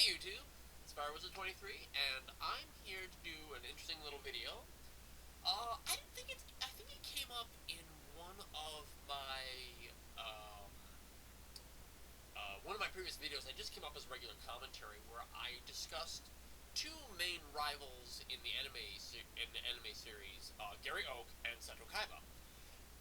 YouTube, it's FireWizard23, and I'm here to do an interesting little video. I think it came up in one of my, um, one of my previous videos. I just came up as regular commentary where I discussed two main rivals in the anime series, Gary Oak and Seto Kaiba.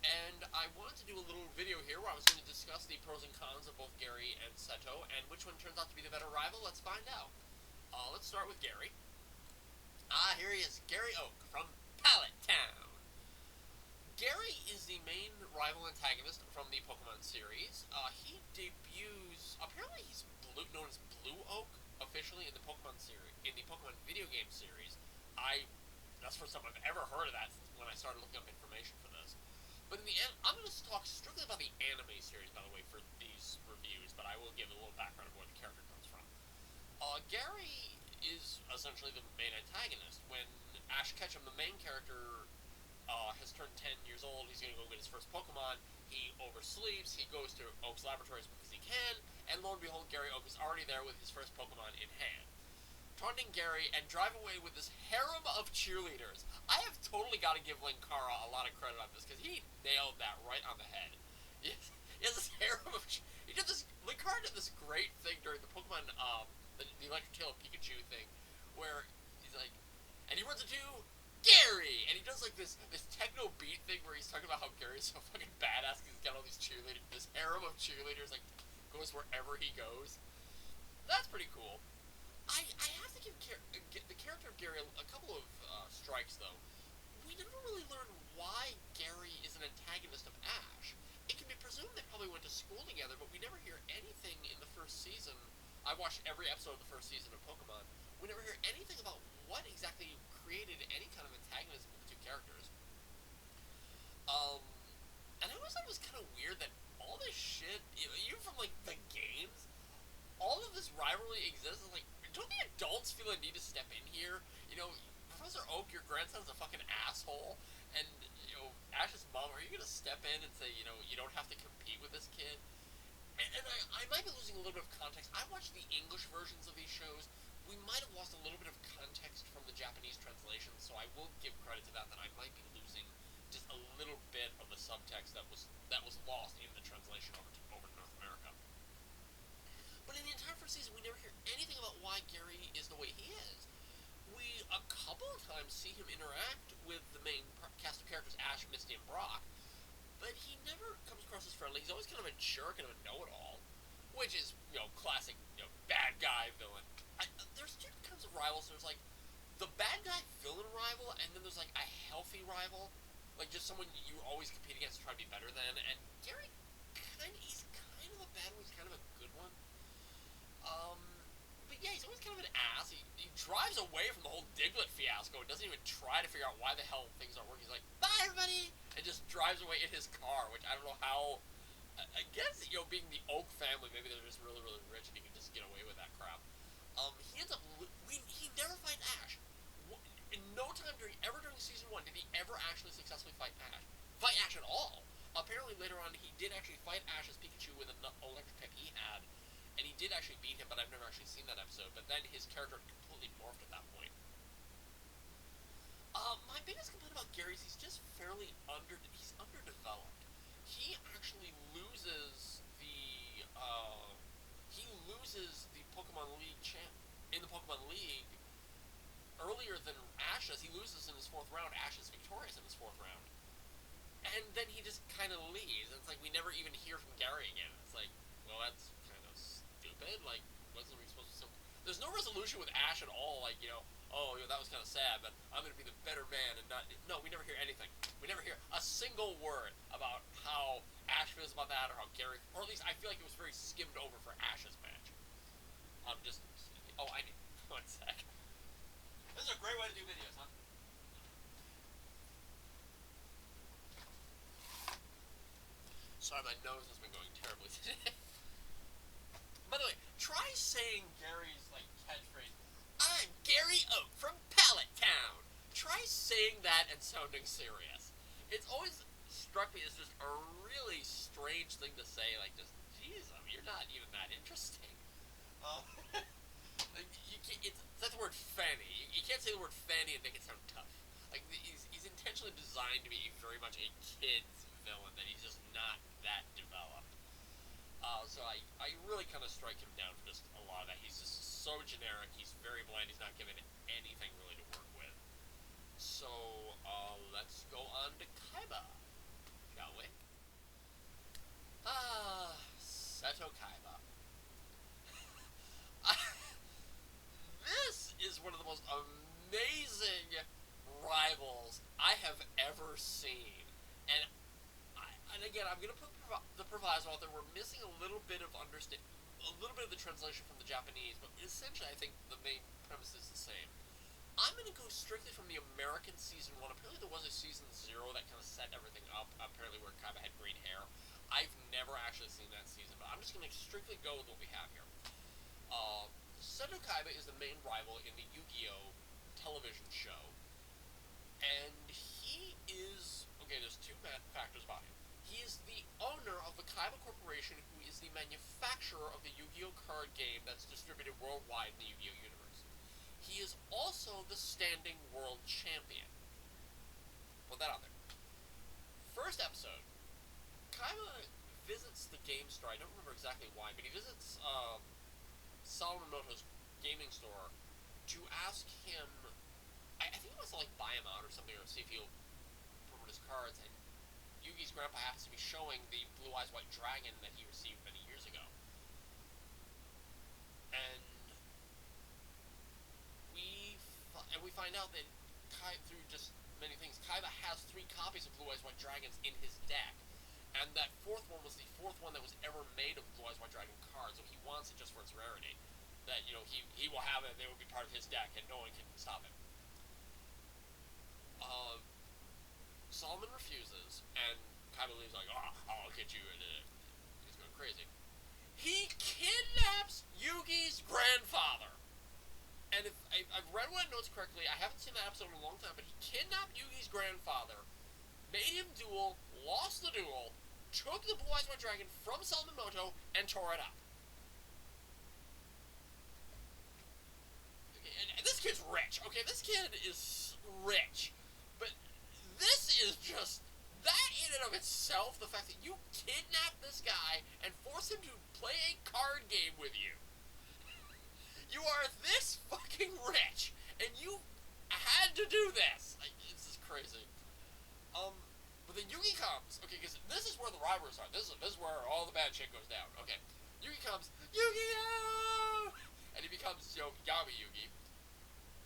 And I wanted to do a little video here where I was going to discuss the pros and cons of both Gary and Seto, and which one turns out to be the better rival. Let's find out. Let's start with Gary. Here he is, Gary Oak from Pallet Town. Gary is the main rival antagonist from the Pokemon series. He debuts. Apparently, he's known as Blue Oak officially in the Pokemon series, in the Pokemon video game series. That's the first time I've ever heard of that when I started looking up information for this. But in the end, I'm going to talk strictly about the anime series, by the way, for these reviews. But I will give a little background of where the character comes from. Gary is essentially the main antagonist. When Ash Ketchum, the main character, has turned 10 years old, he's going to go get his first Pokemon. He oversleeps, he goes to Oak's laboratory as quick as he can, and lo and behold, Gary Oak is already there with his first Pokemon in hand. Taunting Gary and drive away with this harem of cheerleaders. I have totally got to give Linkara a lot of credit on this, because he nailed that right on the head. He has this harem of... Linkara did this great thing during the Pokemon, the Electric Tail of Pikachu thing, where he's like, and he runs into Gary, and he does like this techno beat thing where he's talking about how Gary's so fucking badass because he's got all these cheerleaders, this harem of cheerleaders, like, goes wherever he goes. That's pretty cool. I have to give the character of Gary a couple of strikes, though. We never really learn why Gary is an antagonist of Ash. It can be presumed they probably went to school together, but we never hear anything in the first season. I watched every episode of the first season of Pokemon. We never hear anything about what exactly created any kind of antagonism with the two characters. And I always thought it was kind of weird that all this shit, even from, like, the games, all of this rivalry exists. Like, don't the adults feel a need to step in here? You know, Professor Oak, your grandson's a fucking asshole, and, you know, Ash's mom, are you gonna step in and say, you know, you don't have to compete with this kid? And I might be losing a little bit of context. I watched the English versions of these shows. We might have lost a little bit of context from the Japanese translation, so I will give credit to that I might be losing just a little bit of the subtext that was lost in the translation over to North America. But in the entire first season, we never hear anything about why Gary is the way he is. We, a couple of times, see him interact with the main cast of characters, Ash, Misty, and Brock, but he never comes across as friendly. He's always kind of a jerk and a know-it-all, which is, you know, classic, you know, bad guy villain. There's two kinds of rivals. There's, like, the bad guy villain rival, and then there's, like, a healthy rival, like just someone you always compete against to try to be better than. And Gary, he's kind of a bad one. He's kind of a good one. But yeah, he's always kind of an ass. He drives away from the whole Diglett fiasco and doesn't even try to figure out why the hell things aren't working. He's like, bye, everybody! And just drives away in his car, which I don't know how... I guess, you know, being the Oak family, maybe they're just really, really rich and he can just get away with that crap. He ends up... He never fights Ash. In no time during Season 1 did he ever actually successfully fight Ash. Fight Ash at all. Apparently, later on, he did actually fight Ash's Pikachu with an electric type he had. And he did actually beat him, but I've never actually seen that episode. But then his character completely morphed at that point. My biggest complaint about Gary is he's just fairly he's underdeveloped. He actually loses the Pokemon League champ in the Pokemon League earlier than Ash does. He loses in his 4th round. Ash is victorious in his 4th round. And then he just kind of leaves. And it's like we never even hear from Gary again. It's like, well, that's stupid. Like, wasn't we supposed to... There's no resolution with Ash at all. Like, you know, oh, that was kind of sad, but I'm going to be the better man and not... No, we never hear anything. We never hear a single word about how Ash feels about that or how Gary... Or at least I feel like it was very skimmed over for Ash's match. Oh, I need... 1 sec. This is a great way to do videos, huh? Sorry, my nose has been going terribly today. By the way, try saying Gary's, like, catchphrase. I'm Gary Oak from Pallet Town. Try saying that and sounding serious. It's always struck me as just a really strange thing to say. Like, just, geez, you're not even that interesting. word fanny and make it sound tough. Like, he's intentionally designed to be very much a kid's villain, that he's just not that developed. So I really kind of strike him down for just a lot of that. He's just so generic, he's very bland, he's not given anything really to work with. So, let's go on to Kaiba, shall we? Seto Kaiba. This is one of the most amazing rivals I have ever seen. And again, I'm going to put the proviso out there. We're missing a little bit of the translation from the Japanese, but essentially I think the main premise is the same. I'm going to go strictly from the American Season 1. Apparently there was a Season 0 that kind of set everything up, apparently where Kaiba had green hair. I've never actually seen that season, but I'm just going to strictly go with what we have here. Seto Kaiba is the main rival in the Yu-Gi-Oh! Television show, and he is... Okay, there's two factors about him. He is the owner of the Kaiba Corporation, who is the manufacturer of the Yu-Gi-Oh! Card game that's distributed worldwide in the Yu-Gi-Oh! Universe. He is also the standing world champion. Put that out there. First episode, Kaiba visits the game store. I don't remember exactly why, but he visits Solomon Moto's gaming store to ask him... I think he wants to, like, buy him out or something, or see if he'll promote his cards, and Yugi's grandpa happens to be showing the Blue Eyes White Dragon that he received many years ago. And we find out that through just many things, Kaiba has 3 copies of Blue Eyes White Dragons in his deck, and that 4th one was the 4th one that was ever made of Blue Eyes White Dragon cards, so he wants it just for its rarity. That, you know, he will have it, they will be part of his deck, and no one can stop him. Solomon refuses, and Kaiba leaves like, I'll get you, and he's going crazy. He kidnaps Yugi's grandfather! And if I've read what notes correctly, I haven't seen that episode in a long time, but he kidnapped Yugi's grandfather, made him duel, lost the duel, took the Blue Eyes White Dragon from Solomon Moto, and tore it up. Okay, and this kid's rich, okay? This kid is rich. But this is just... That in and of itself, the fact that you kidnap this guy and force him to play a card game with you. You are this fucking rich, and you had to do this. This is crazy. But then Yugi comes, okay, because this is where the rivalries are. This is where all the bad shit goes down. Okay, Yugi comes, Yu-Gi-Oh! And he becomes, Yami Yugi.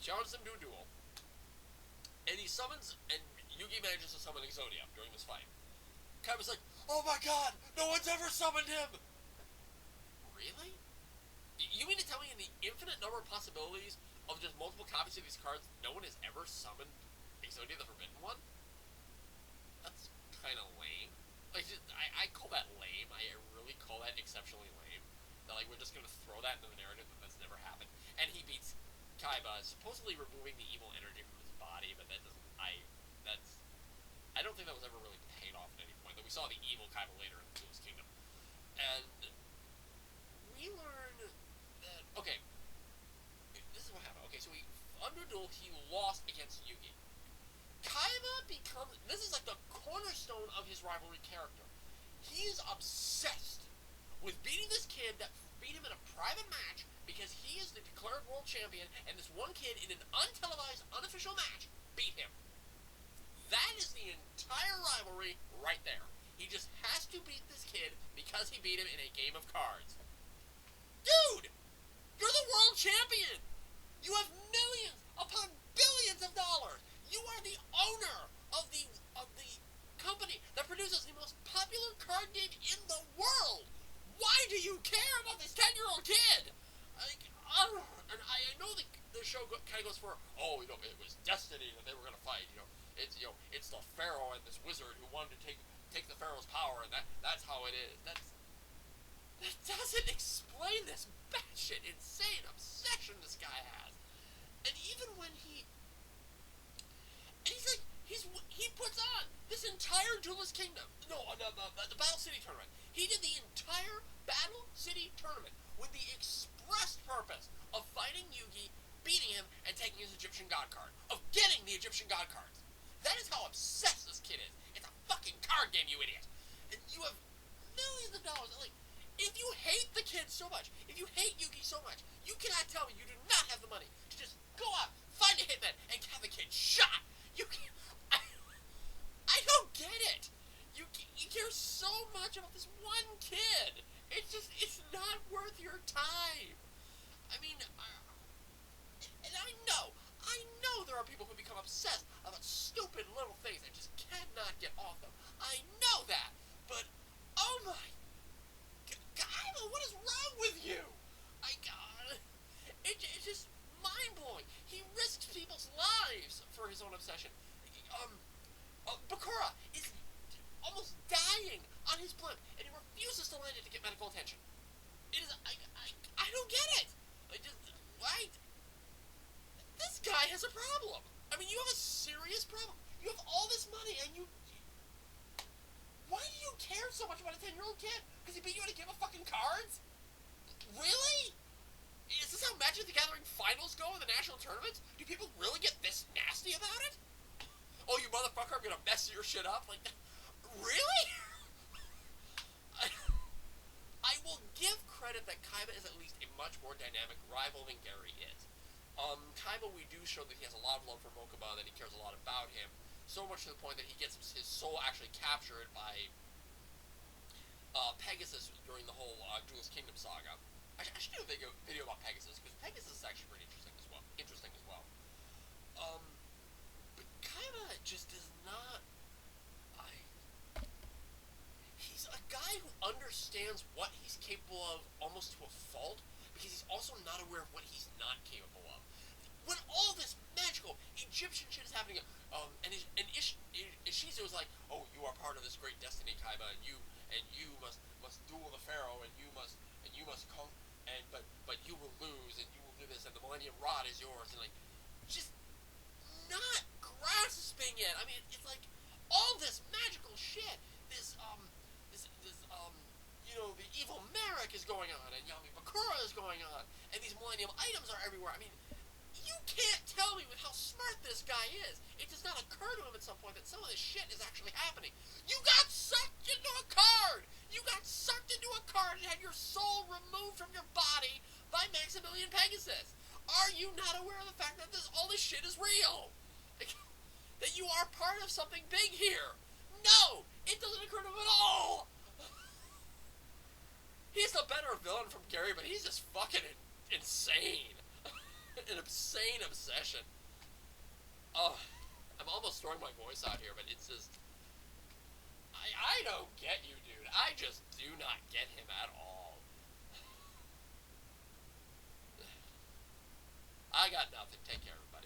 Challenges him to a duel. And he summons, and Yugi manages to summon Exodia during this fight. Kaiba's like, oh my god, no one's ever summoned him! Really? You mean to tell me in the infinite number of possibilities of just multiple copies of these cards, no one has ever summoned Exodia the Forbidden One? That's kind of lame. Like, I call that lame. I really call that exceptionally lame. That, like, we're just gonna throw that into the narrative that that's never happened. And he beats Kaiba, supposedly removing the evil energy from his body, but that doesn't... I don't think that was ever really paid off at any point. Though we saw the evil Kaiba later in Duelist Kingdom. And we learn that... Okay. This is what happened. Okay, so under duel, he lost against Yugi. Kaiba becomes... This is like the cornerstone of his rivalry character. He is obsessed with beating this kid that beat him in a private match because he is the declared world champion, and this one kid in an untelevised, unofficial match beat him. That is the entire rivalry right there. He just has to beat this kid because he beat him in a game of cards. Dude! You're the world champion! You have millions upon billions of dollars! You are the owner of the company that produces the most popular card game in the world! Why do you care about this 10-year-old kid? And I know the show kind of goes for, it was destiny that they were going to fight, it's the Pharaoh and this wizard who wanted to take the Pharaoh's power, and that's how it is. That doesn't explain this batshit insane obsession this guy has. And even when he puts on this entire Duelist Kingdom, the Battle City tournament. He did the entire Battle City tournament with the express purpose of fighting Yugi, beating him, and taking his Egyptian god card, of getting the Egyptian god cards. That is how obsessed this kid is. It's a fucking card game, you idiot. And you have millions of dollars. Like, if you hate the kid so much, if you hate Yugi so much, you cannot tell me you do not have the money to just go out, find a hitman, and have the kid shot. You can't. I don't get it. You care so much about this one kid. It's not worth your time. I mean, and I know there are people who become obsessed about stupid little things and just cannot get off them. I know that. But, oh my God, what is wrong with you? It's just mind-blowing. He risks people's lives for his own obsession. Bakura is almost dying on his blimp, and he refuses to land it to get medical attention. It is, I don't get it. Right? This guy has a problem. I mean, you have a serious problem. You have all this money, and why do you care so much about a 10-year-old kid? Because he beat you at a game of fucking cards? Really? Is this how Magic the Gathering finals go in the national tournaments? Do people really get this nasty about it? Oh, you motherfucker, I'm gonna mess your shit up? Like, really? I will give credit that Kaiba is at least a much more dynamic rival than Gary is. Kaiba, we do show that he has a lot of love for Mokuba, that he cares a lot about him, so much to the point that he gets his soul actually captured by Pegasus during the whole Duelist Kingdom saga. I should do a video about Pegasus, because Pegasus is actually pretty interesting as well. But Kaiba just does not... He's a guy who understands what he's capable of almost to a fault, because he's also not aware of what he's not capable of. When all this magical Egyptian shit is happening, and Ishizu is like, oh, you are part of this great destiny, Kaiba, and you must duel the pharaoh, and you must conquer, but you will lose, and you will do this, and the Millennium Rod is yours, and like, just not grasping it. I mean, it's like all this magical shit, this the evil Merrick is going on, and Yami Bakura is going on, and these Millennium items are everywhere. I mean, you can't tell me with how smart this guy is. It does not occur to him at some point that some of this shit is actually happening. You got sucked into a card! You got sucked into a card and had your soul removed from your body by Maximilian Pegasus. Are you not aware of the fact that all this shit is real? Like, that you are part of something big here? No! It doesn't occur to him at all! He's the better villain from Gary, but he's just fucking insane. An insane obsession. Oh, I'm almost throwing my voice out here, but it's just... I don't get you, dude. I just do not get him at all. I got nothing. Take care, everybody.